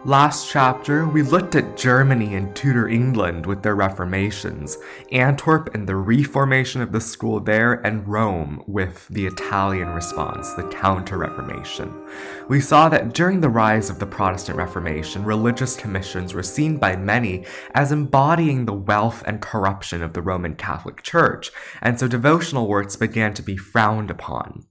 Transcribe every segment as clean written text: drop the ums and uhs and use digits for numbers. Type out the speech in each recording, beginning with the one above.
Last chapter, we looked at Germany and Tudor England with their reformations, Antwerp and the reformation of the school there, and Rome with the Italian response, the Counter-Reformation. We saw that during the rise of the Protestant Reformation, religious commissions were seen by many as embodying the wealth and corruption of the Roman Catholic Church, and so devotional works began to be frowned upon.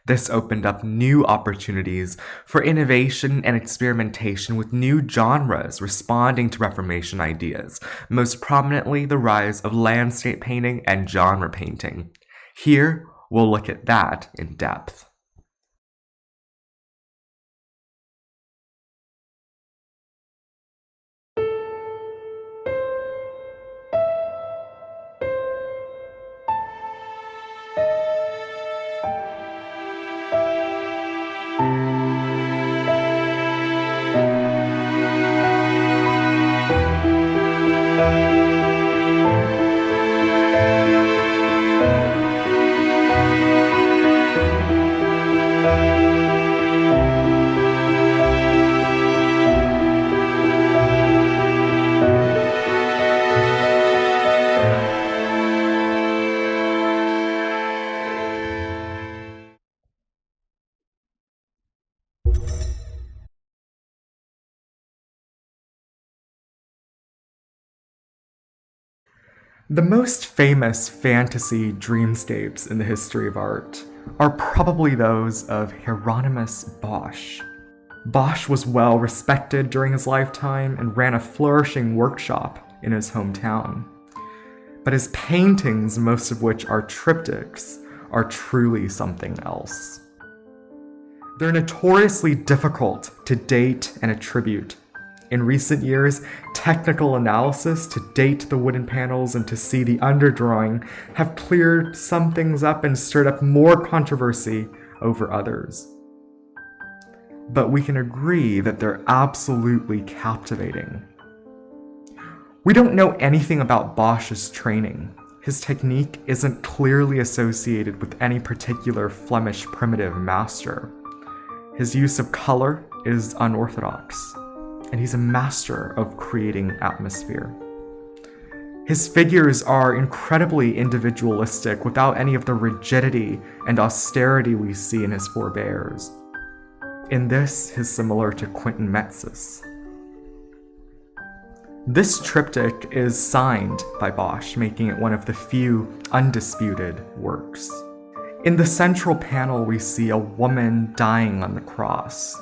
This opened up new opportunities for innovation and experimentation with new genres responding to Reformation ideas, most prominently the rise of landscape painting and genre painting. Here, we'll look at that in depth. The most famous fantasy dreamscapes in the history of art are probably those of Hieronymus Bosch. Bosch was well respected during his lifetime and ran a flourishing workshop in his hometown. But his paintings, most of which are triptychs, are truly something else. They're notoriously difficult to date and attribute. In recent years, technical analysis to date the wooden panels and to see the underdrawing have cleared some things up and stirred up more controversy over others. But we can agree that they're absolutely captivating. We don't know anything about Bosch's training. His technique isn't clearly associated with any particular Flemish primitive master. His use of color is unorthodox, and he's a master of creating atmosphere. His figures are incredibly individualistic without any of the rigidity and austerity we see in his forebears. In this, he's similar to Quentin Metz's. This triptych is signed by Bosch, making it one of the few undisputed works. In the central panel, we see a woman dying on the cross.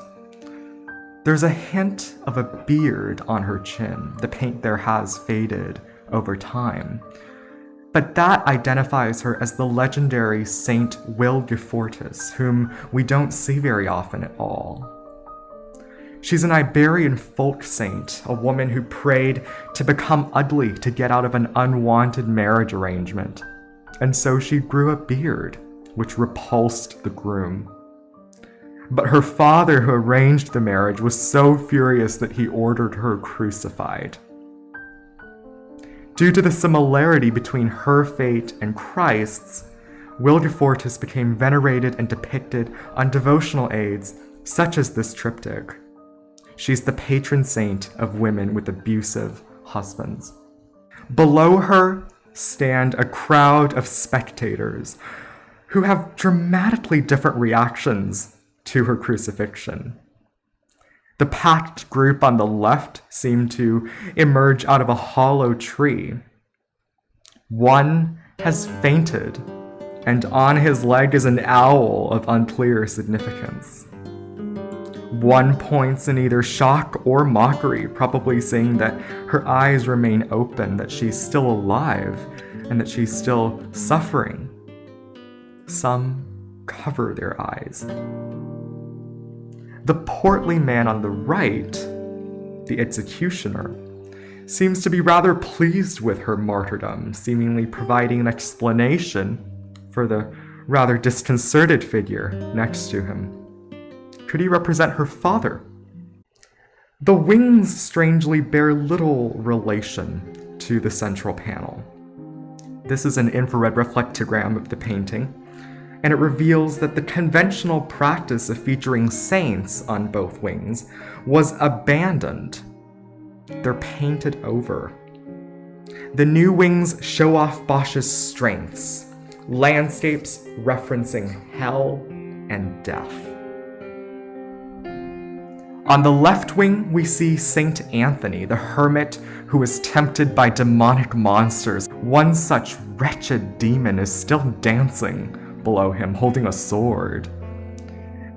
There's a hint of a beard on her chin. The paint there has faded over time. But that identifies her as the legendary Saint Wilgefortis, whom we don't see very often at all. She's an Iberian folk saint, a woman who prayed to become ugly to get out of an unwanted marriage arrangement. And so she grew a beard, which repulsed the groom. But her father, who arranged the marriage, was so furious that he ordered her crucified. Due to the similarity between her fate and Christ's, Wilgefortis became venerated and depicted on devotional aids such as this triptych. She's the patron saint of women with abusive husbands. Below her stand a crowd of spectators who have dramatically different reactions to her crucifixion. The packed group on the left seem to emerge out of a hollow tree. One has fainted, and on his leg is an owl of unclear significance. One points in either shock or mockery, probably saying that her eyes remain open, that she's still alive, and that she's still suffering. Some cover their eyes. The portly man on the right, the executioner, seems to be rather pleased with her martyrdom, seemingly providing an explanation for the rather disconcerted figure next to him. Could he represent her father? The wings strangely bear little relation to the central panel. This is an infrared reflectogram of the painting, and it reveals that the conventional practice of featuring saints on both wings was abandoned. They're painted over. The new wings show off Bosch's strengths, landscapes referencing hell and death. On the left wing, we see Saint Anthony, the hermit who was tempted by demonic monsters. One such wretched demon is still dancing below him, holding a sword.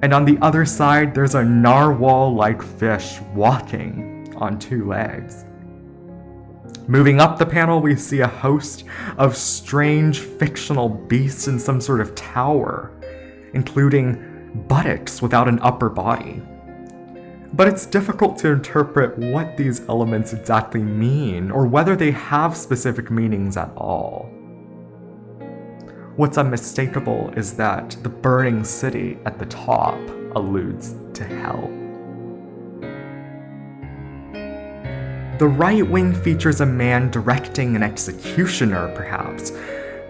And on the other side, there's a narwhal-like fish walking on two legs. Moving up the panel, we see a host of strange fictional beasts in some sort of tower, including buttocks without an upper body. But it's difficult to interpret what these elements exactly mean, or whether they have specific meanings at all. What's unmistakable is that the burning city at the top alludes to hell. The right wing features a man directing an executioner, perhaps,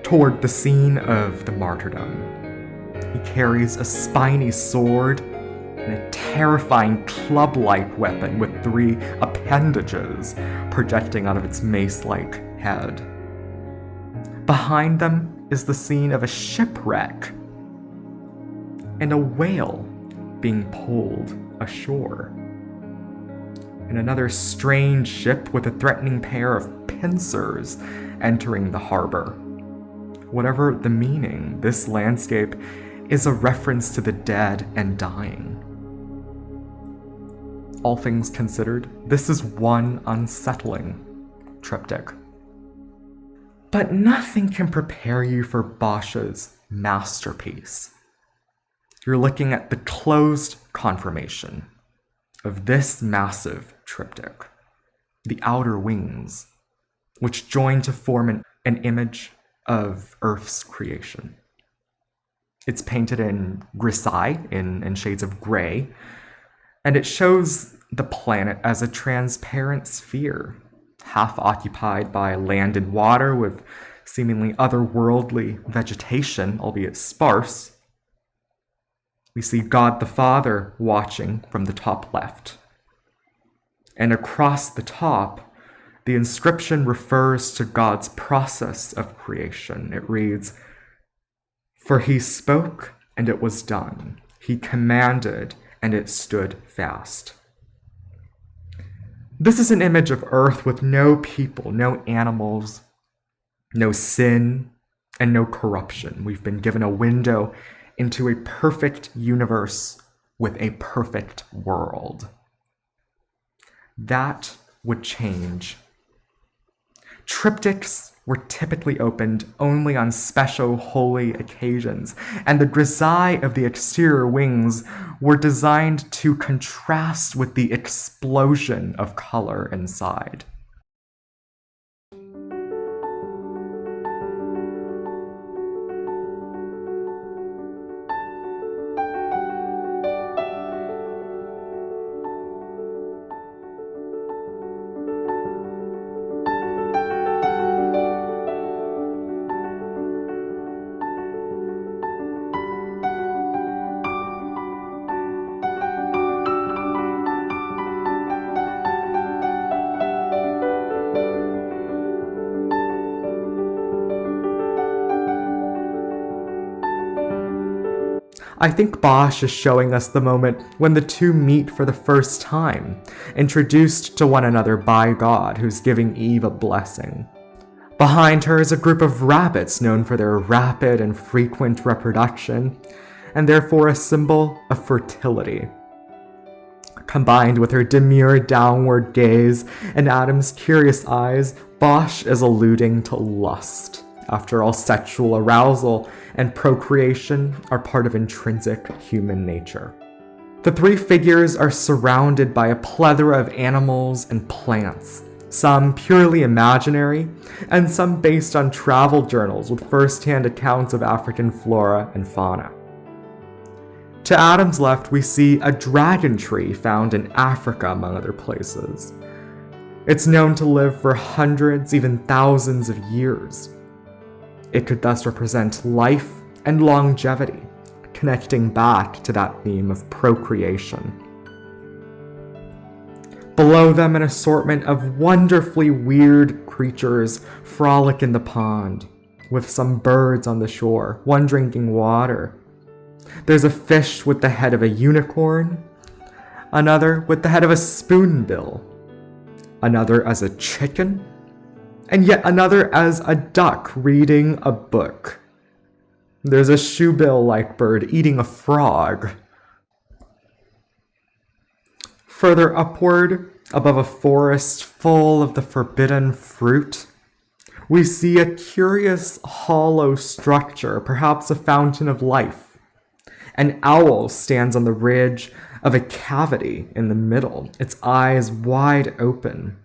toward the scene of the martyrdom. He carries a spiny sword and a terrifying club-like weapon with 3 appendages projecting out of its mace-like head. Behind them is the scene of a shipwreck and a whale being pulled ashore. And another strange ship with a threatening pair of pincers entering the harbor. Whatever the meaning, this landscape is a reference to the dead and dying. All things considered, this is one unsettling triptych. But nothing can prepare you for Bosch's masterpiece. You're looking at the closed conformation of this massive triptych, the outer wings, which join to form an image of Earth's creation. It's painted in grisaille, in shades of gray, and it shows the planet as a transparent sphere, half occupied by land and water with seemingly otherworldly vegetation, albeit sparse. We see God the Father watching from the top left. And across the top, the inscription refers to God's process of creation. It reads, "For he spoke, and it was done. He commanded, and it stood fast." This is an image of Earth with no people, no animals, no sin, and no corruption. We've been given a window into a perfect universe with a perfect world. That would change. Triptychs were typically opened only on special holy occasions, and the grisaille of the exterior wings were designed to contrast with the explosion of color inside. I think Bosch is showing us the moment when the two meet for the first time, introduced to one another by God, who's giving Eve a blessing. Behind her is a group of rabbits known for their rapid and frequent reproduction, and therefore a symbol of fertility. Combined with her demure downward gaze and Adam's curious eyes, Bosch is alluding to lust. After all, sexual arousal and procreation are part of intrinsic human nature. The 3 figures are surrounded by a plethora of animals and plants, some purely imaginary, and some based on travel journals with first-hand accounts of African flora and fauna. To Adam's left, we see a dragon tree found in Africa, among other places. It's known to live for hundreds, even thousands of years. It could thus represent life and longevity, connecting back to that theme of procreation. Below them, an assortment of wonderfully weird creatures frolic in the pond, with some birds on the shore, one drinking water. There's a fish with the head of a unicorn, another with the head of a spoonbill, another as a chicken, and yet another as a duck reading a book. There's a shoebill-like bird eating a frog. Further upward, above a forest full of the forbidden fruit, we see a curious hollow structure, perhaps a fountain of life. An owl stands on the ridge of a cavity in the middle, its eyes wide open.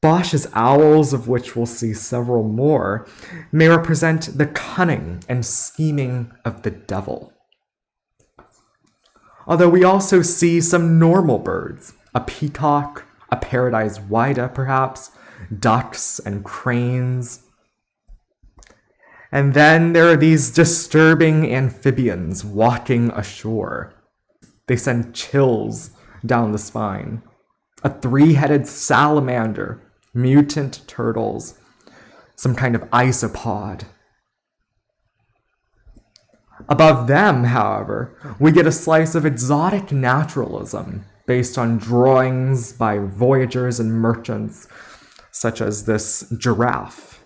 Bosch's owls, of which we'll see several more, may represent the cunning and scheming of the devil. Although we also see some normal birds, a peacock, a paradise wida perhaps, ducks and cranes. And then there are these disturbing amphibians walking ashore. They send chills down the spine. A three-headed salamander, mutant turtles, some kind of isopod. Above them, however, we get a slice of exotic naturalism based on drawings by voyagers and merchants, such as this giraffe.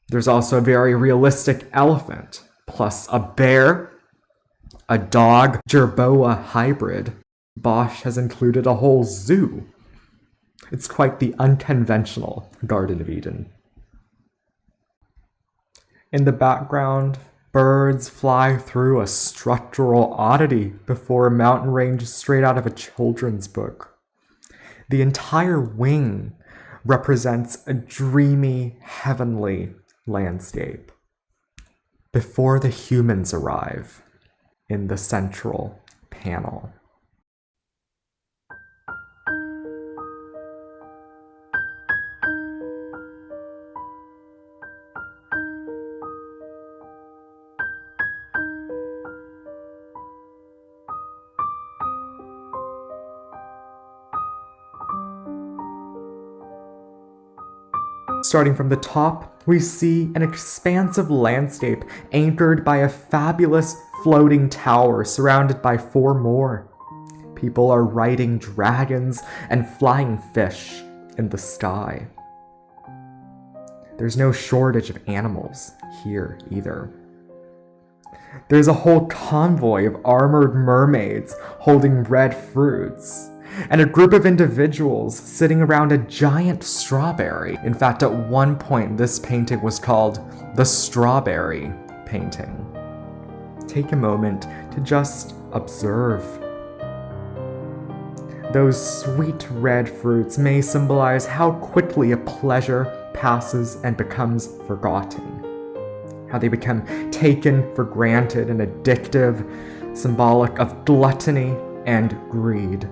There's also a very realistic elephant, plus a bear, a dog jerboa hybrid. Bosch has included a whole zoo. It's quite the unconventional Garden of Eden. In the background, birds fly through a structural oddity before a mountain range straight out of a children's book. The entire wing represents a dreamy, heavenly landscape before the humans arrive in the central panel. Starting from the top, we see an expansive landscape anchored by a fabulous floating tower surrounded by four more. People are riding dragons and flying fish in the sky. There's no shortage of animals here either. There's a whole convoy of armored mermaids holding red fruits, and a group of individuals sitting around a giant strawberry. In fact, at one point, this painting was called the Strawberry Painting. Take a moment to just observe. Those sweet red fruits may symbolize how quickly a pleasure passes and becomes forgotten. How they become taken for granted and addictive, symbolic of gluttony and greed.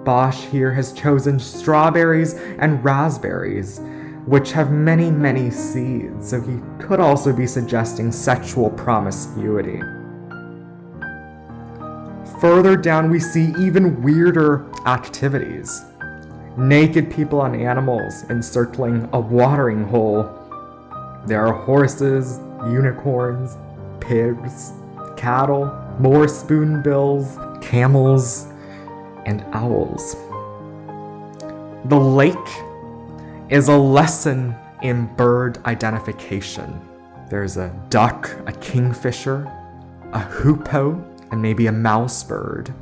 Bosch here has chosen strawberries and raspberries, which have many, many seeds, so he could also be suggesting sexual promiscuity. Further down, we see even weirder activities. Naked people on animals encircling a watering hole. There are horses, unicorns, pigs, cattle, more spoonbills, camels, and owls. The lake is a lesson in bird identification. There's a duck, a kingfisher, a hoopoe, and maybe a mouse bird.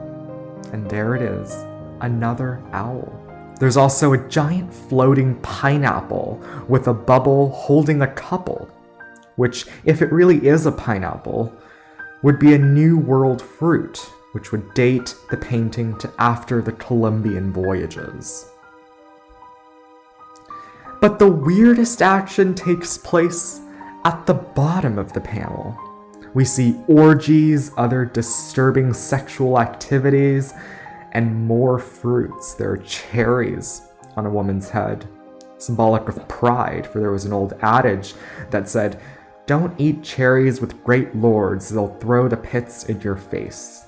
And there it is, another owl. There's also a giant floating pineapple with a bubble holding a couple, which, if it really is a pineapple, would be a New World fruit, which would date the painting to after the Columbian voyages. But the weirdest action takes place at the bottom of the panel. We see orgies, other disturbing sexual activities, and more fruits. There are cherries on a woman's head, symbolic of pride, for there was an old adage that said, Don't eat cherries with great lords, they'll throw the pits in your face.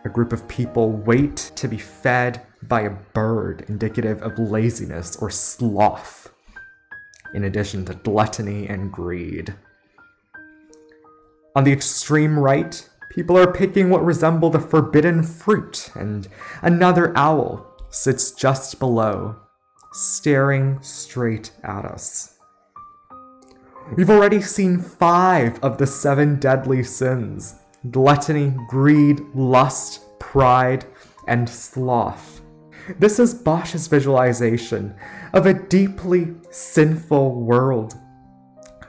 A group of people wait to be fed by a bird, indicative of laziness or sloth, in addition to gluttony and greed. On the extreme right, people are picking what resemble the forbidden fruit, and another owl sits just below, staring straight at us. We've already seen 5 of the 7 deadly sins: gluttony, greed, lust, pride, and sloth. This is Bosch's visualization of a deeply sinful world,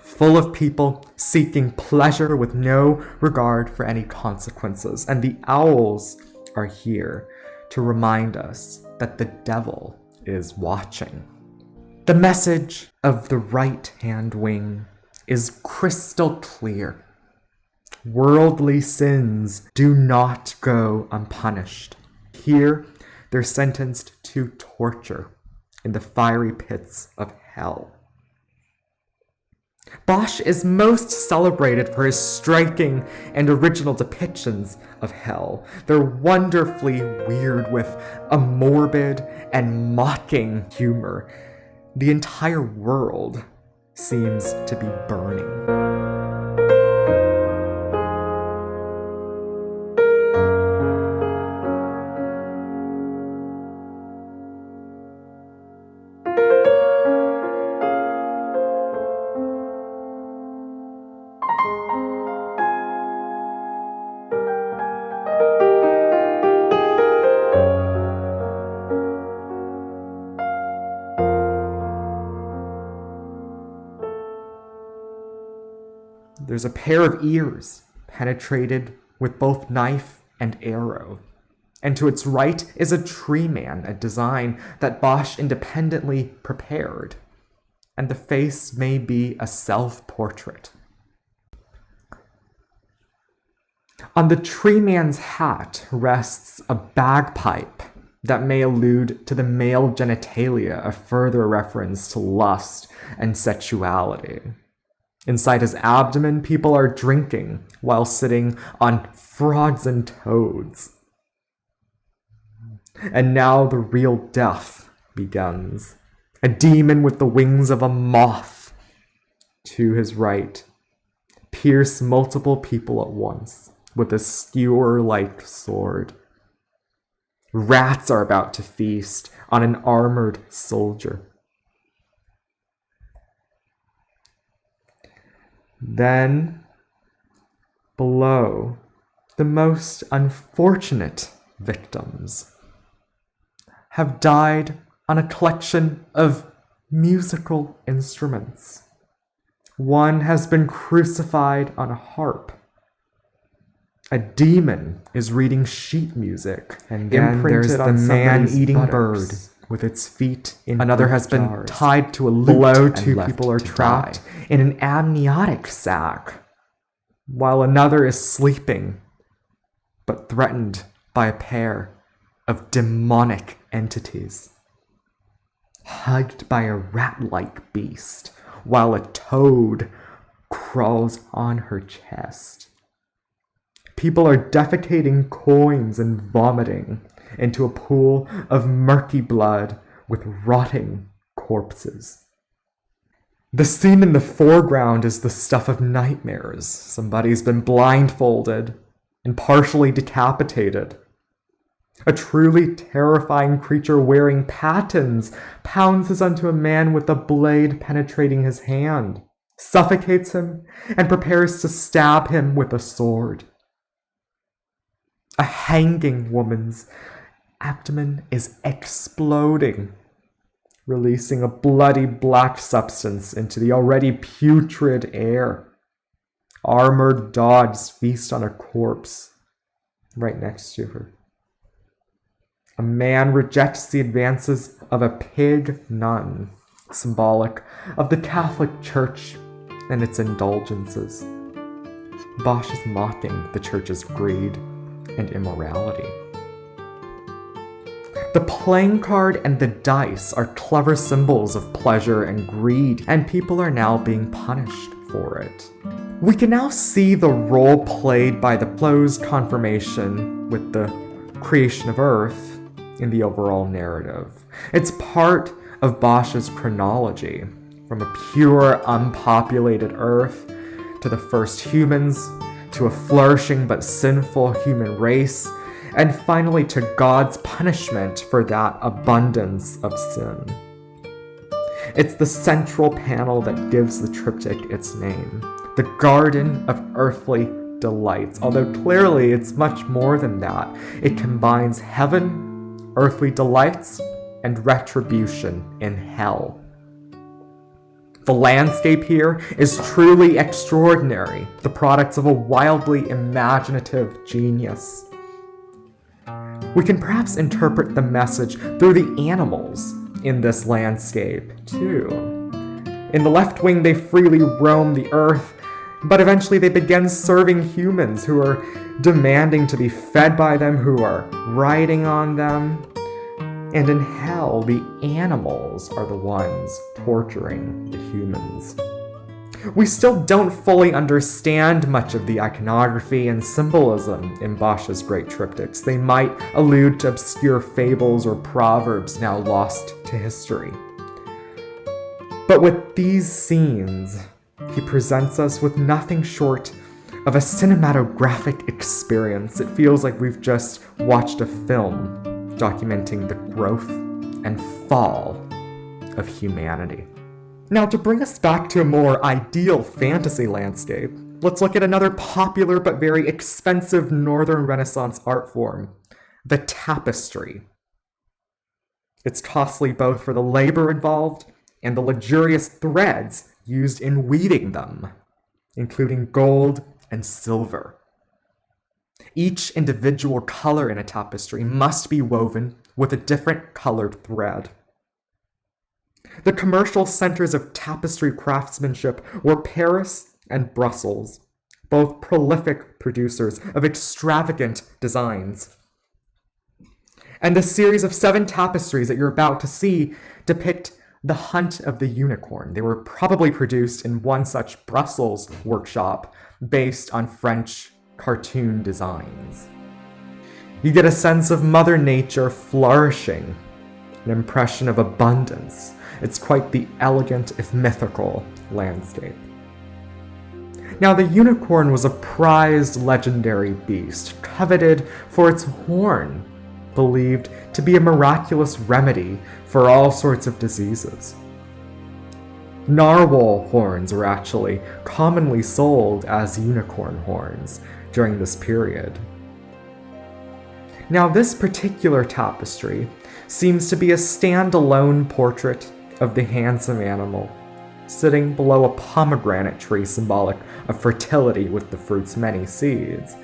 full of people seeking pleasure with no regard for any consequences. And the owls are here to remind us that the devil is watching. The message of the right-hand wing is crystal clear. Worldly sins do not go unpunished. Here, they're sentenced to torture in the fiery pits of hell. Bosch is most celebrated for his striking and original depictions of hell. They're wonderfully weird with a morbid and mocking humor. The entire world seems to be burning. There's a pair of ears penetrated with both knife and arrow. And to its right is a tree man, a design that Bosch independently prepared. And the face may be a self-portrait. On the tree man's hat rests a bagpipe that may allude to the male genitalia, a further reference to lust and sexuality. Inside his abdomen, people are drinking while sitting on frogs and toads. And now the real death begins. A demon with the wings of a moth to his right pierce multiple people at once with a skewer-like sword. Rats are about to feast on an armored soldier. Then, below, the most unfortunate victims have died on a collection of musical instruments. One has been crucified on a harp. A demon is reading sheet music, and then there's the man-eating bird with its feet in another has been jars. Tied to a lute. Below, 2 people are trapped in an amniotic sac, while another is sleeping, but threatened by a pair of demonic entities, hugged by a rat-like beast, while a toad crawls on her chest. People are defecating coins and vomiting into a pool of murky blood with rotting corpses. The scene in the foreground is the stuff of nightmares. Somebody's been blindfolded and partially decapitated. A truly terrifying creature wearing pattens pounces onto a man with a blade penetrating his hand, suffocates him, and prepares to stab him with a sword. A hanging woman's abdomen is exploding, releasing a bloody black substance into the already putrid air. Armored dogs feast on a corpse right next to her. A man rejects the advances of a pig nun, symbolic of the Catholic Church and its indulgences. Bosch is mocking the Church's greed and immorality. The playing card and the dice are clever symbols of pleasure and greed, and people are now being punished for it. We can now see the role played by the closed confirmation with the creation of Earth in the overall narrative. It's part of Bosch's chronology, from a pure, unpopulated Earth to the first humans, to a flourishing but sinful human race, and finally to God's punishment for that abundance of sin. It's the central panel that gives the triptych its name, the Garden of Earthly Delights, although clearly it's much more than that. It combines heaven, earthly delights, and retribution in hell. The landscape here is truly extraordinary, the products of a wildly imaginative genius. We can perhaps interpret the message through the animals in this landscape, too. In the left wing, they freely roam the earth, but eventually they begin serving humans who are demanding to be fed by them, who are riding on them. And in hell, the animals are the ones torturing the humans. We still don't fully understand much of the iconography and symbolism in Bosch's great triptychs. They might allude to obscure fables or proverbs now lost to history. But with these scenes, he presents us with nothing short of a cinematographic experience. It feels like we've just watched a film documenting the growth and fall of humanity. Now, to bring us back to a more ideal fantasy landscape, let's look at another popular but very expensive Northern Renaissance art form, the tapestry. It's costly both for the labor involved and the luxurious threads used in weaving them, including gold and silver. Each individual color in a tapestry must be woven with a different colored thread. The commercial centers of tapestry craftsmanship were Paris and Brussels, both prolific producers of extravagant designs. And the series of 7 tapestries that you're about to see depict the hunt of the unicorn. They were probably produced in one such Brussels workshop based on French cartoon designs. You get a sense of Mother Nature flourishing, an impression of abundance. It's quite the elegant, if mythical, landscape. Now, the unicorn was a prized legendary beast, coveted for its horn, believed to be a miraculous remedy for all sorts of diseases. Narwhal horns were actually commonly sold as unicorn horns during this period. Now, this particular tapestry seems to be a standalone portrait of the handsome animal, sitting below a pomegranate tree symbolic of fertility with the fruit's many seeds.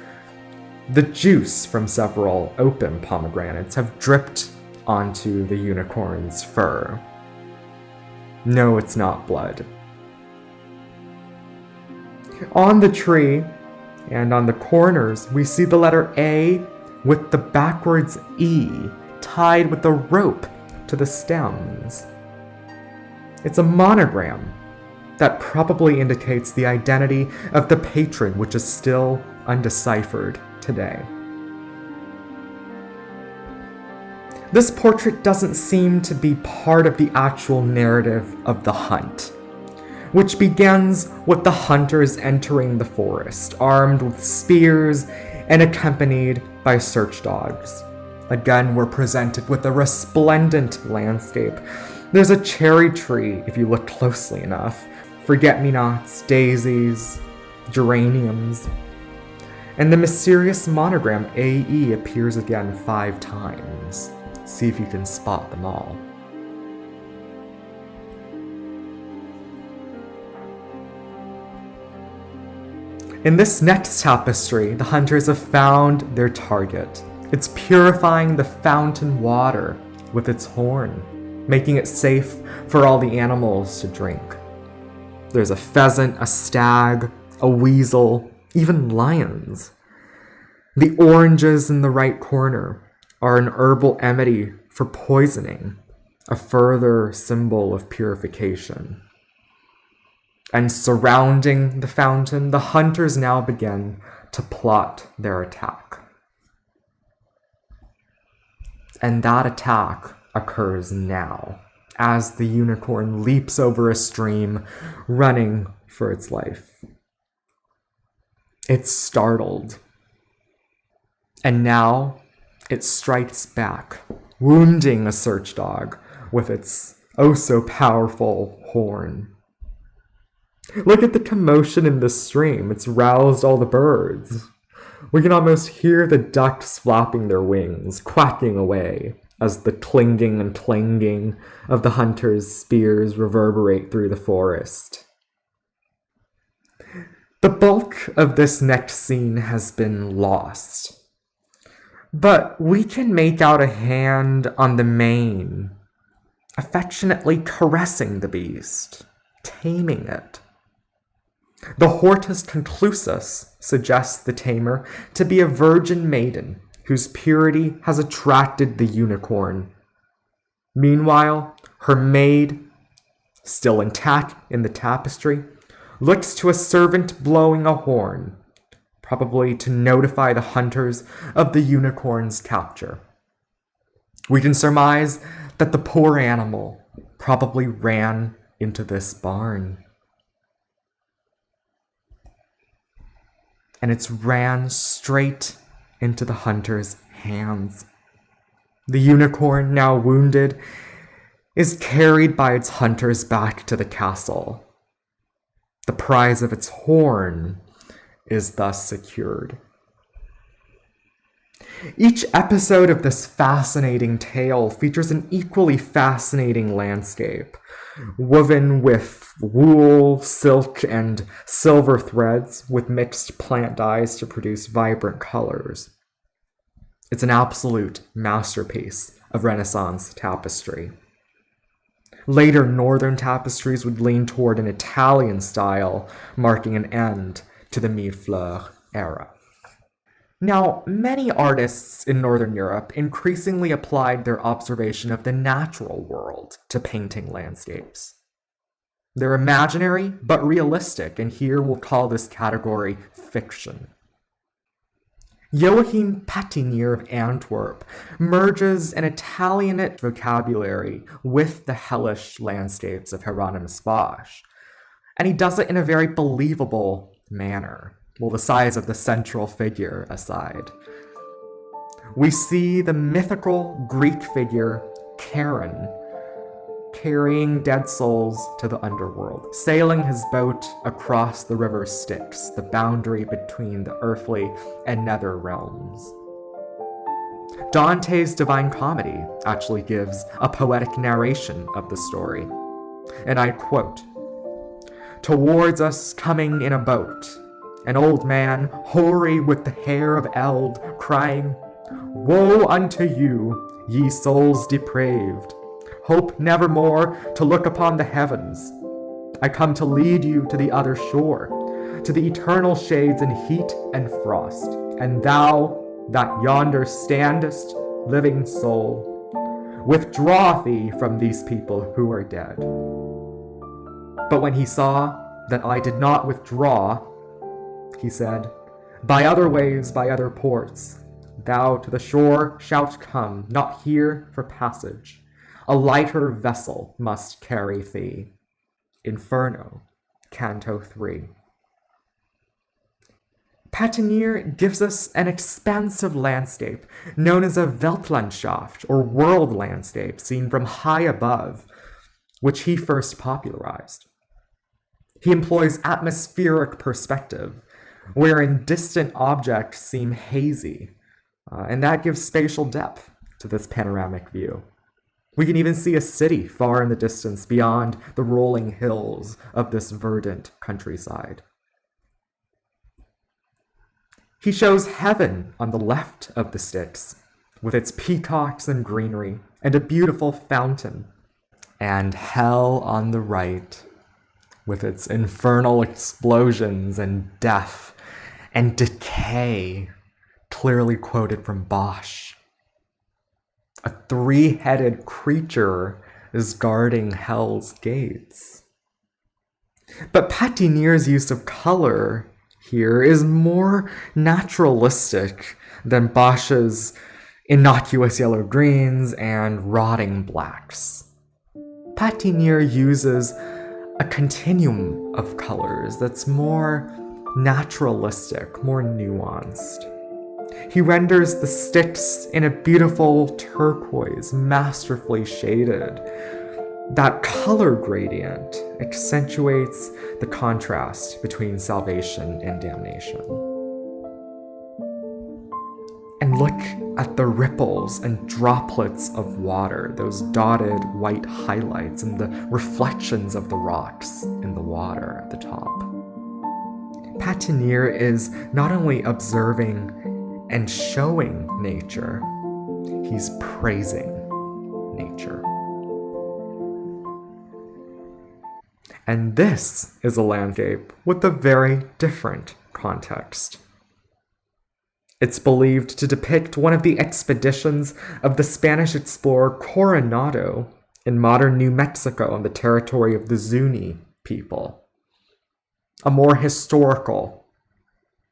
The juice from several open pomegranates have dripped onto the unicorn's fur. No, it's not blood. On the tree and on the corners, we see the letter A with the backwards E tied with a rope to the stems. It's a monogram that probably indicates the identity of the patron, which is still undeciphered today. This portrait doesn't seem to be part of the actual narrative of the hunt, which begins with the hunters entering the forest, armed with spears and accompanied by search dogs. Again, we're presented with a resplendent landscape. There's a cherry tree, if you look closely enough, forget-me-nots, daisies, geraniums, and the mysterious monogram AE appears again 5 times. See if you can spot them all. In this next tapestry, the hunters have found their target. It's purifying the fountain water with its horn, making it safe for all the animals to drink. There's a pheasant, a stag, a weasel, even lions. The oranges in the right corner are an herbal remedy for poisoning, a further symbol of purification. And surrounding the fountain, the hunters now begin to plot their attack. And that attack occurs now, as the unicorn leaps over a stream, running for its life. It's startled, and now it strikes back, wounding a search dog with its oh-so-powerful horn. Look at the commotion in the stream. It's roused all the birds. We can almost hear the ducks flapping their wings, quacking away, as the clinging and clanging of the hunters' spears reverberate through the forest. The bulk of this next scene has been lost, but we can make out a hand on the mane, affectionately caressing the beast, taming it. The hortus conclusus suggests the tamer to be a virgin maiden whose purity has attracted the unicorn. Meanwhile, her maid, still intact in the tapestry, looks to a servant blowing a horn, probably to notify the hunters of the unicorn's capture. We can surmise that the poor animal probably ran into this barn. And it's ran straight into the hunter's hands. The unicorn, now wounded, is carried by its hunters back to the castle. The prize of its horn is thus secured. Each episode of this fascinating tale features an equally fascinating landscape, woven with wool, silk, and silver threads with mixed plant dyes to produce vibrant colors. It's an absolute masterpiece of Renaissance tapestry. Later northern tapestries would lean toward an Italian style, marking an end to the Mille-Fleurs era. Now, many artists in Northern Europe increasingly applied their observation of the natural world to painting landscapes. They're imaginary, but realistic, and here we'll call this category fiction. Joachim Patinir of Antwerp merges an Italianate vocabulary with the hellish landscapes of Hieronymus Bosch, and he does it in a very believable manner. Well, the size of the central figure aside. We see the mythical Greek figure Charon carrying dead souls to the underworld, sailing his boat across the river Styx, the boundary between the earthly and nether realms. Dante's Divine Comedy actually gives a poetic narration of the story, and I quote, "Towards us coming in a boat, an old man, hoary with the hair of eld, crying, 'Woe unto you, ye souls depraved! Hope nevermore to look upon the heavens. I come to lead you to the other shore, to the eternal shades in heat and frost. And thou, that yonder standest, living soul, withdraw thee from these people who are dead.' But when he saw that I did not withdraw, he said, 'By other ways, by other ports, thou to the shore shalt come, not here for passage. A lighter vessel must carry thee.'" Inferno, Canto 3. Patinir gives us an expansive landscape known as a Weltlandschaft, or world landscape, seen from high above, which he first popularized. He employs atmospheric perspective, wherein distant objects seem hazy, and that gives spatial depth to this panoramic view. We can even see a city far in the distance beyond the rolling hills of this verdant countryside. He shows heaven on the left of the Styx, with its peacocks and greenery, and a beautiful fountain, and hell on the right, with its infernal explosions and death and decay, clearly quoted from Bosch. A three-headed creature is guarding hell's gates. But Patinir's use of color here is more naturalistic than Bosch's innocuous yellow greens and rotting blacks. Patinir uses a continuum of colors that's more naturalistic, more nuanced. He renders the Styx in a beautiful turquoise, masterfully shaded. That color gradient accentuates the contrast between salvation and damnation. And look at the ripples and droplets of water, those dotted white highlights, and the reflections of the rocks in the water at the top. Patinir is not only observing and showing nature, he's praising nature. And this is a landscape with a very different context. It's believed to depict one of the expeditions of the Spanish explorer Coronado in modern New Mexico on the territory of the Zuni people. A more historical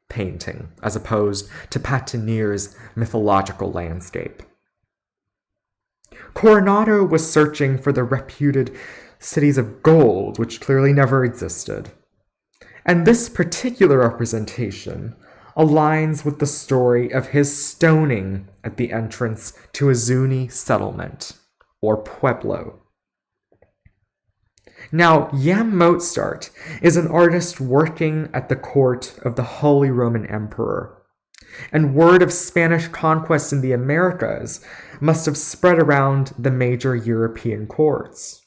painting as opposed to Patinir's mythological landscape. Coronado was searching for the reputed cities of gold, which clearly never existed. And this particular representation aligns with the story of his stoning at the entrance to a Zuni settlement, or pueblo. Now, Jan Mostaert is an artist working at the court of the Holy Roman Emperor, and word of Spanish conquest in the Americas must have spread around the major European courts.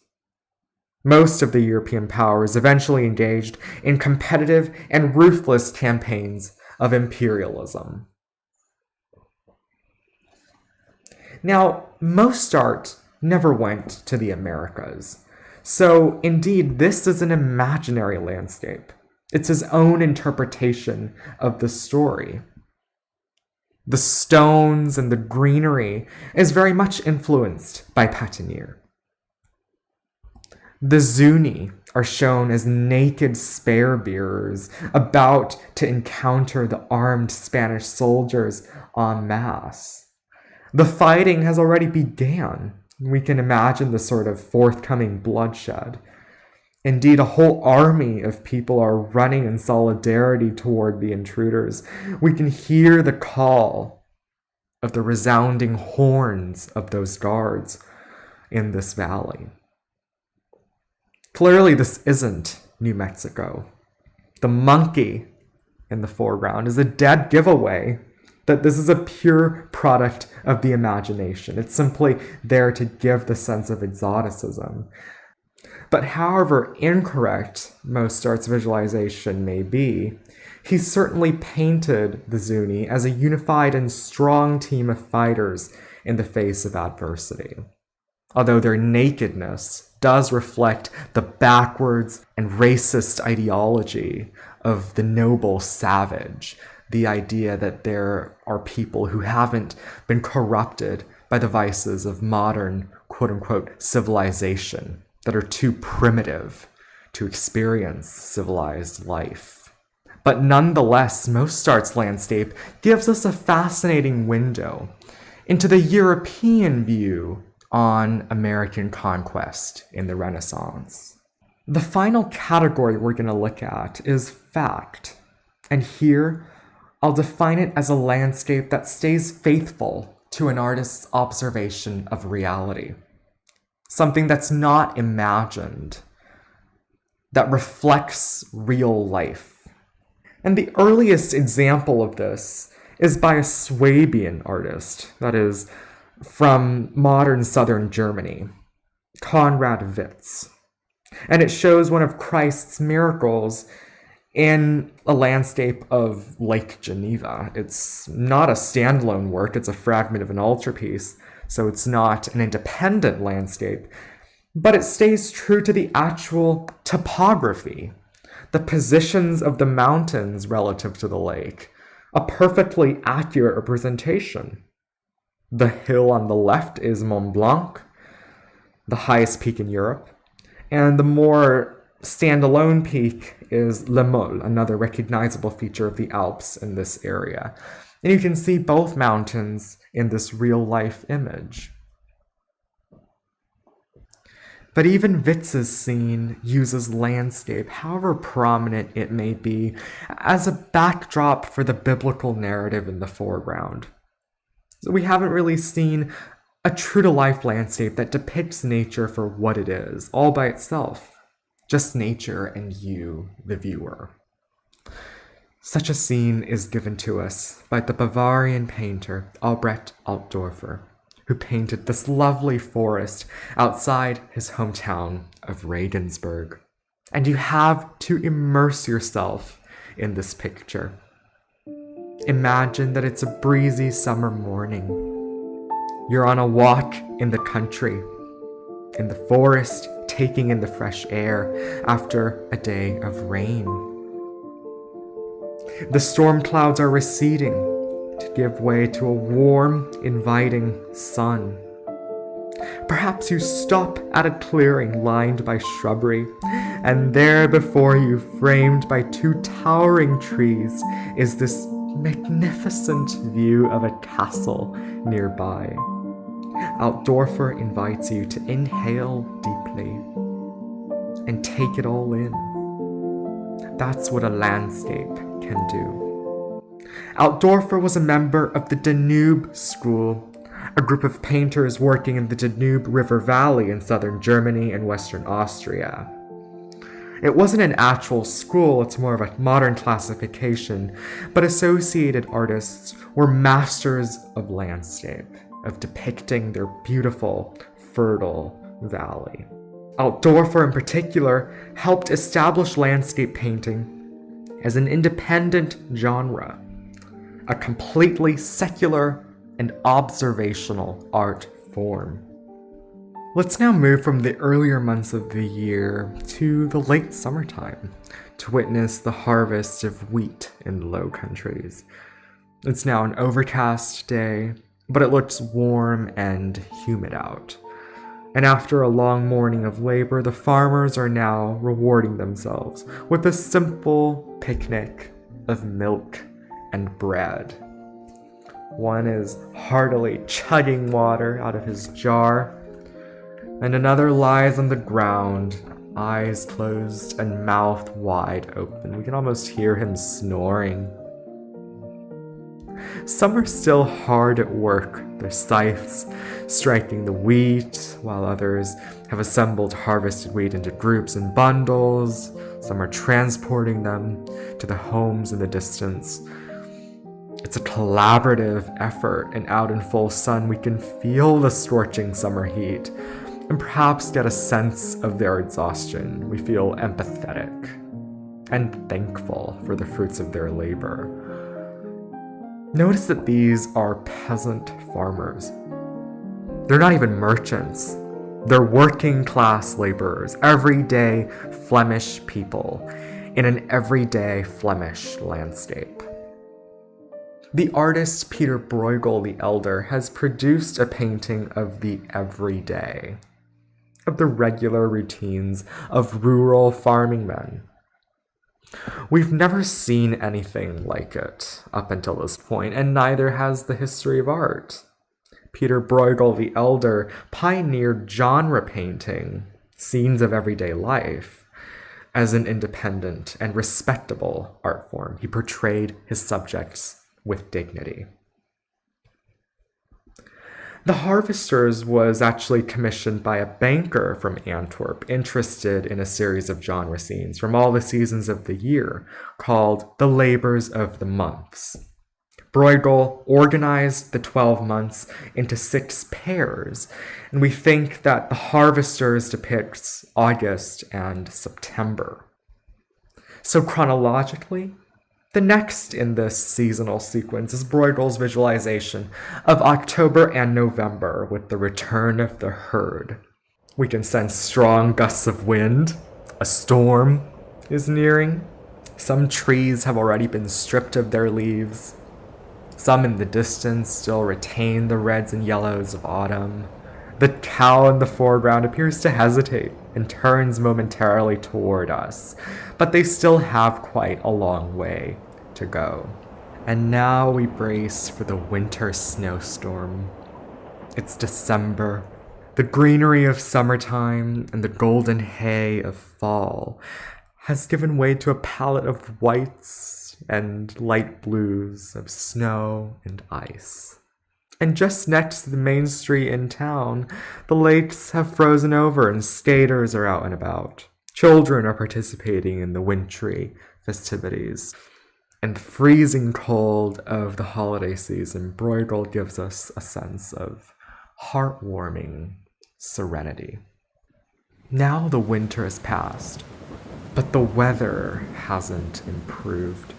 Most of the European powers eventually engaged in competitive and ruthless campaigns of imperialism. Now, Mostaert never went to the Americas, so indeed this is an imaginary landscape. It's his own interpretation of the story. The stones and the greenery is very much influenced by Patinir. The Zuni are shown as naked spear-bearers about to encounter the armed Spanish soldiers en masse. The fighting has already begun. We can imagine the sort of forthcoming bloodshed. Indeed, a whole army of people are running in solidarity toward the intruders. We can hear the call of the resounding horns of those guards in this valley. Clearly, this isn't New Mexico. The monkey in the foreground is a dead giveaway that this is a pure product of the imagination. It's simply there to give the sense of exoticism. But however incorrect Mostaert's visualization may be, he certainly painted the Zuni as a unified and strong team of fighters in the face of adversity. Although their nakedness does reflect the backwards and racist ideology of the noble savage, the idea that there are people who haven't been corrupted by the vices of modern, quote-unquote, civilization, that are too primitive to experience civilized life. But nonetheless, Mostaert's landscape gives us a fascinating window into the European view on American conquest in the Renaissance. The final category we're going to look at is fact, and here I'll define it as a landscape that stays faithful to an artist's observation of reality. Something that's not imagined, that reflects real life. And the earliest example of this is by a Swabian artist, that is, from modern southern Germany, Konrad Witz. And it shows one of Christ's miracles in a landscape of Lake Geneva. It's not a standalone work, it's a fragment of an altarpiece, so it's not an independent landscape, but it stays true to the actual topography, the positions of the mountains relative to the lake, a perfectly accurate representation. The hill on the left is Mont Blanc, the highest peak in Europe, and the more standalone peak is Le Mole, another recognizable feature of the Alps in this area. And you can see both mountains in this real-life image. But even Witz's scene uses landscape, however prominent it may be, as a backdrop for the biblical narrative in the foreground. So we haven't really seen a true-to-life landscape that depicts nature for what it is, all by itself. Just nature and you, the viewer. Such a scene is given to us by the Bavarian painter Albrecht Altdorfer, who painted this lovely forest outside his hometown of Regensburg. And you have to immerse yourself in this picture. Imagine that it's a breezy summer morning. You're on a walk in the country, in the forest, taking in the fresh air after a day of rain. The storm clouds are receding to give way to a warm, inviting sun. Perhaps you stop at a clearing lined by shrubbery, and there before you, framed by two towering trees, is this magnificent view of a castle nearby. Altdorfer invites you to inhale deeply and take it all in. That's what a landscape can do. Altdorfer was a member of the Danube school, a group of painters working in the Danube River Valley in southern Germany and western Austria. It wasn't an actual school, it's more of a modern classification, but associated artists were masters of landscape, of depicting their beautiful, fertile valley. Altdorfer in particular helped establish landscape painting as an independent genre, a completely secular and observational art form. Let's now move from the earlier months of the year to the late summertime to witness the harvest of wheat in the Low Countries. It's now an overcast day, but it looks warm and humid out. And after a long morning of labor, the farmers are now rewarding themselves with a simple picnic of milk and bread. One is heartily chugging water out of his jar, and another lies on the ground, eyes closed and mouth wide open. We can almost hear him snoring. Some are still hard at work, their scythes striking the wheat, while others have assembled harvested wheat into groups and bundles. Some are transporting them to the homes in the distance. It's a collaborative effort, and out in full sun we can feel the scorching summer heat and perhaps get a sense of their exhaustion. We feel empathetic and thankful for the fruits of their labor. Notice that these are peasant farmers. They're not even merchants. They're working class laborers, everyday Flemish people in an everyday Flemish landscape. The artist Pieter Bruegel the Elder has produced a painting of the everyday, of the regular routines of rural farming men. We've never seen anything like it up until this point, and neither has the history of art. Pieter Bruegel the Elder pioneered genre painting, scenes of everyday life, as an independent and respectable art form. He portrayed his subjects with dignity. The Harvesters was actually commissioned by a banker from Antwerp interested in a series of genre scenes from all the seasons of the year called The Labors of the Months. Bruegel organized the 12 months into 6 pairs, and we think that The Harvesters depicts August and September. So chronologically, the next in this seasonal sequence is Bruegel's visualization of October and November with the return of the herd. We can sense strong gusts of wind. A storm is nearing. Some trees have already been stripped of their leaves. Some in the distance still retain the reds and yellows of autumn. The cow in the foreground appears to hesitate and turns momentarily toward us, but they still have quite a long way to go. And now we brace for the winter snowstorm. It's December. The greenery of summertime and the golden hay of fall has given way to a palette of whites and light blues of snow and ice. And just next to the main street in town, the lakes have frozen over and skaters are out and about. Children are participating in the wintry festivities. And the freezing cold of the holiday season, Bruegel gives us a sense of heartwarming serenity. Now the winter has passed, but the weather hasn't improved.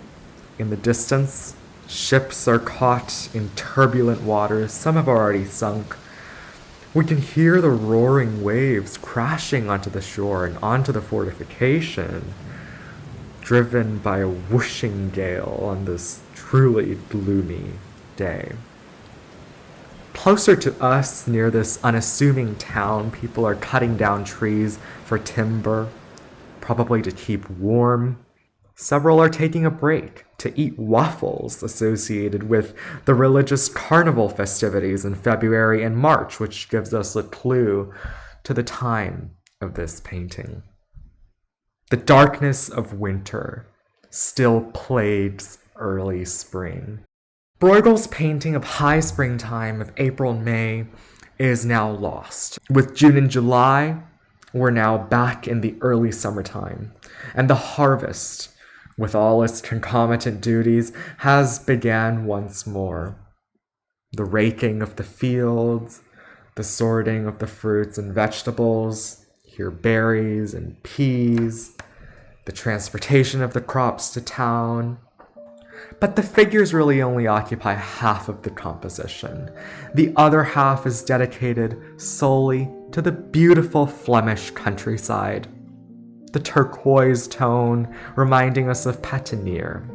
In the distance, ships are caught in turbulent waters. Some have already sunk. We can hear the roaring waves crashing onto the shore and onto the fortification, driven by a whooshing gale on this truly gloomy day. Closer to us, near this unassuming town, people are cutting down trees for timber, probably to keep warm. Several are taking a break to eat waffles associated with the religious carnival festivities in February and March, which gives us a clue to the time of this painting. The darkness of winter still plagues early spring. Bruegel's painting of high springtime of April and May is now lost. With June and July, we're now back in the early summertime, and the harvest, with all its concomitant duties, has began once more. The raking of the fields, the sorting of the fruits and vegetables, here berries and peas, the transportation of the crops to town. But the figures really only occupy half of the composition. The other half is dedicated solely to the beautiful Flemish countryside. The turquoise tone reminding us of Patinir.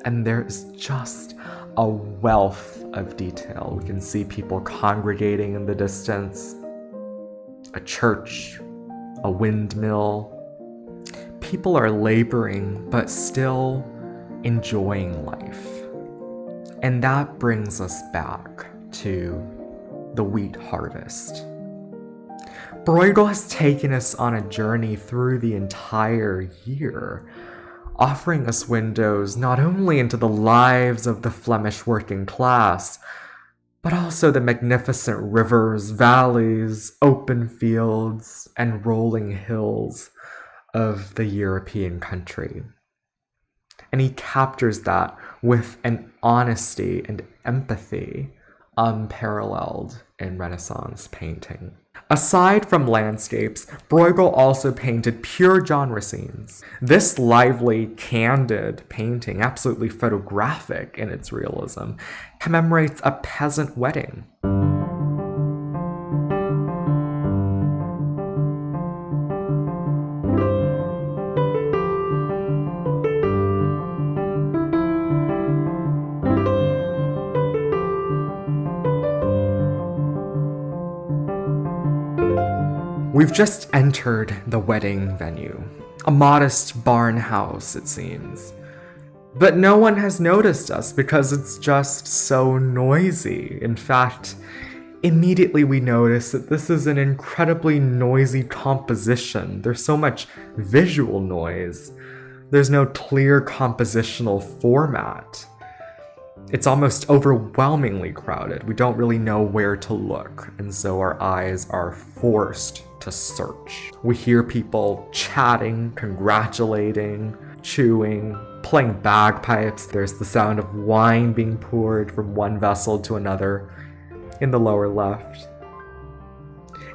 And there is just a wealth of detail. We can see people congregating in the distance, a church, a windmill. People are laboring, but still enjoying life. And that brings us back to the wheat harvest. Bruegel has taken us on a journey through the entire year, offering us windows not only into the lives of the Flemish working class, but also the magnificent rivers, valleys, open fields, and rolling hills of the European country. And he captures that with an honesty and empathy unparalleled in Renaissance painting. Aside from landscapes, Bruegel also painted pure genre scenes. This lively, candid painting, absolutely photographic in its realism, commemorates a peasant wedding. We've just entered the wedding venue, a modest barn house, it seems. But no one has noticed us because it's just so noisy. In fact, immediately we notice that this is an incredibly noisy composition. There's so much visual noise. There's no clear compositional format. It's almost overwhelmingly crowded. We don't really know where to look, and so our eyes are forced to search. We hear people chatting, congratulating, chewing, playing bagpipes. There's the sound of wine being poured from one vessel to another in the lower left.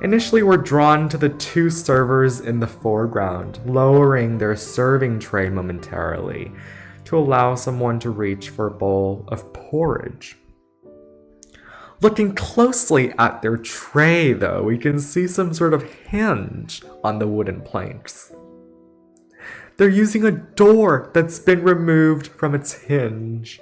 Initially, we're drawn to the two servers in the foreground, lowering their serving tray momentarily to allow someone to reach for a bowl of porridge. Looking closely at their tray, though, we can see some sort of hinge on the wooden planks. They're using a door that's been removed from its hinge.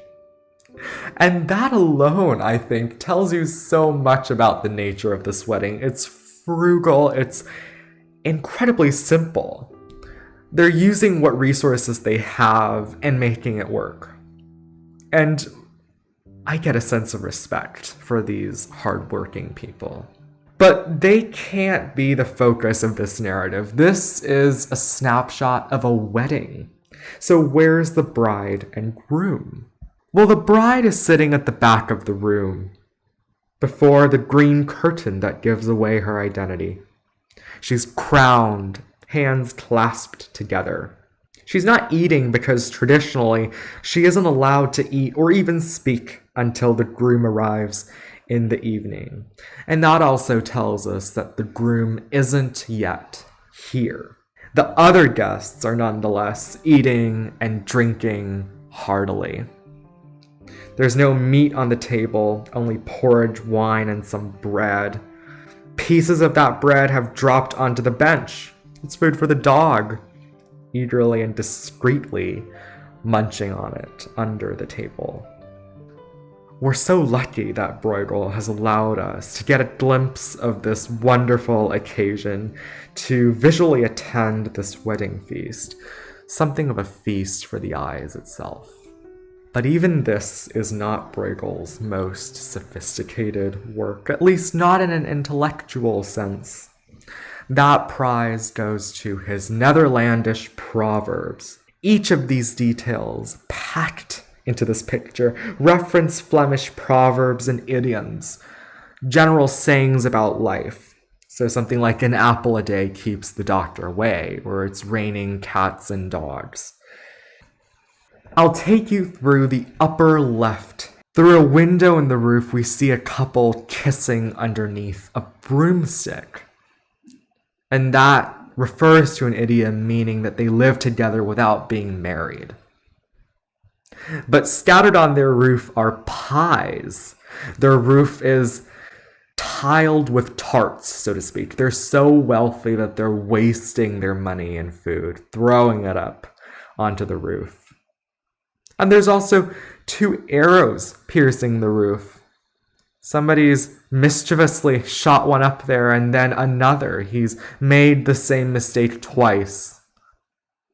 And that alone, I think, tells you so much about the nature of this wedding. It's frugal, it's incredibly simple. They're using what resources they have and making it work. And I get a sense of respect for these hardworking people. But they can't be the focus of this narrative. This is a snapshot of a wedding. So where's the bride and groom? Well, the bride is sitting at the back of the room, before the green curtain that gives away her identity. She's crowned, hands clasped together. She's not eating because traditionally she isn't allowed to eat or even speak until the groom arrives in the evening. And that also tells us that the groom isn't yet here. The other guests are nonetheless eating and drinking heartily. There's no meat on the table, only porridge, wine, and some bread. Pieces of that bread have dropped onto the bench. It's food for the dog, eagerly and discreetly munching on it under the table. We're so lucky that Bruegel has allowed us to get a glimpse of this wonderful occasion, to visually attend this wedding feast, something of a feast for the eyes itself. But even this is not Bruegel's most sophisticated work, at least not in an intellectual sense. That prize goes to his Netherlandish Proverbs. Each of these details, packed into this picture, reference Flemish proverbs and idioms, general sayings about life. So something like an apple a day keeps the doctor away, or it's raining cats and dogs. I'll take you through the upper left. Through a window in the roof, we see a couple kissing underneath a broomstick. And that refers to an idiom meaning that they live together without being married. But scattered on their roof are pies. Their roof is tiled with tarts, so to speak. They're so wealthy that they're wasting their money in food, throwing it up onto the roof. And there's also 2 arrows piercing the roof. Somebody's mischievously shot one up there and then another. He's made the same mistake twice.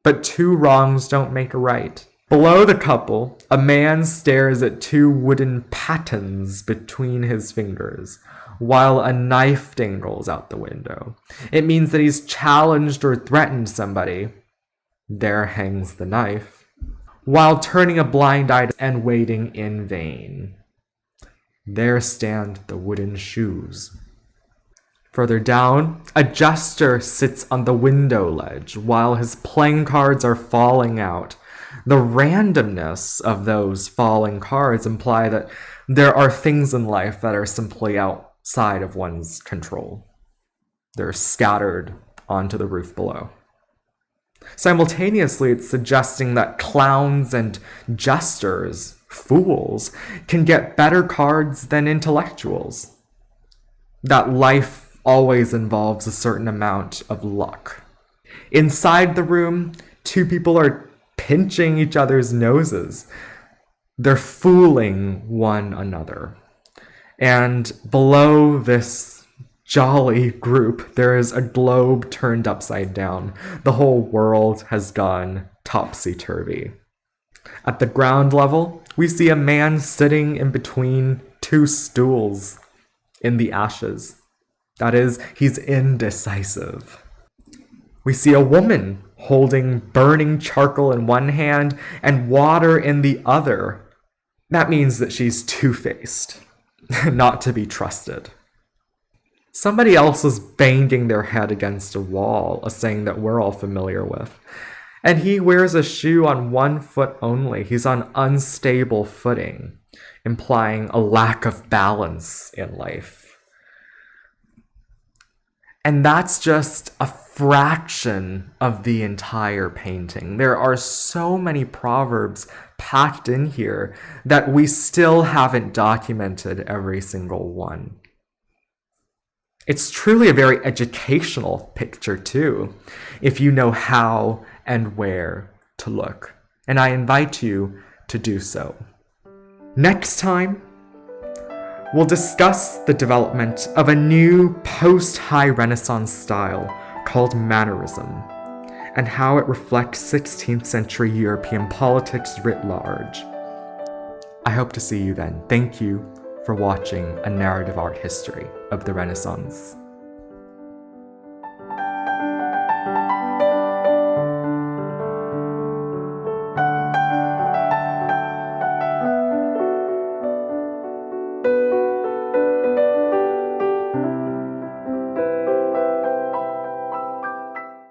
But 2 wrongs don't make a right. Below the couple, a man stares at 2 wooden pattens between his fingers, while a knife dangles out the window. It means that he's challenged or threatened somebody. There hangs the knife, while turning a blind eye and waiting in vain. There stand the wooden shoes. Further down, a jester sits on the window ledge while his playing cards are falling out. The randomness of those falling cards imply that there are things in life that are simply outside of one's control. They're scattered onto the roof below. Simultaneously, it's suggesting that clowns and jesters, fools, can get better cards than intellectuals. That life always involves a certain amount of luck. Inside the room, 2 people are pinching each other's noses. They're fooling one another. And below this jolly group, there is a globe turned upside down. The whole world has gone topsy-turvy. At the ground level, we see a man sitting in between 2 stools in the ashes. That is, he's indecisive. We see a woman holding burning charcoal in one hand and water in the other. That means that she's two-faced, not to be trusted. Somebody else is banging their head against a wall, a saying that we're all familiar with. And he wears a shoe on 1 foot only. He's on unstable footing, implying a lack of balance in life. And that's just a fraction of the entire painting. There are so many proverbs packed in here that we still haven't documented every single one. It's truly a very educational picture too, if you know how and where to look. And I invite you to do so. Next time, we'll discuss the development of a new post-High Renaissance style called Mannerism, and how it reflects 16th century European politics writ large. I hope to see you then. Thank you for watching A Narrative Art History of the Renaissance.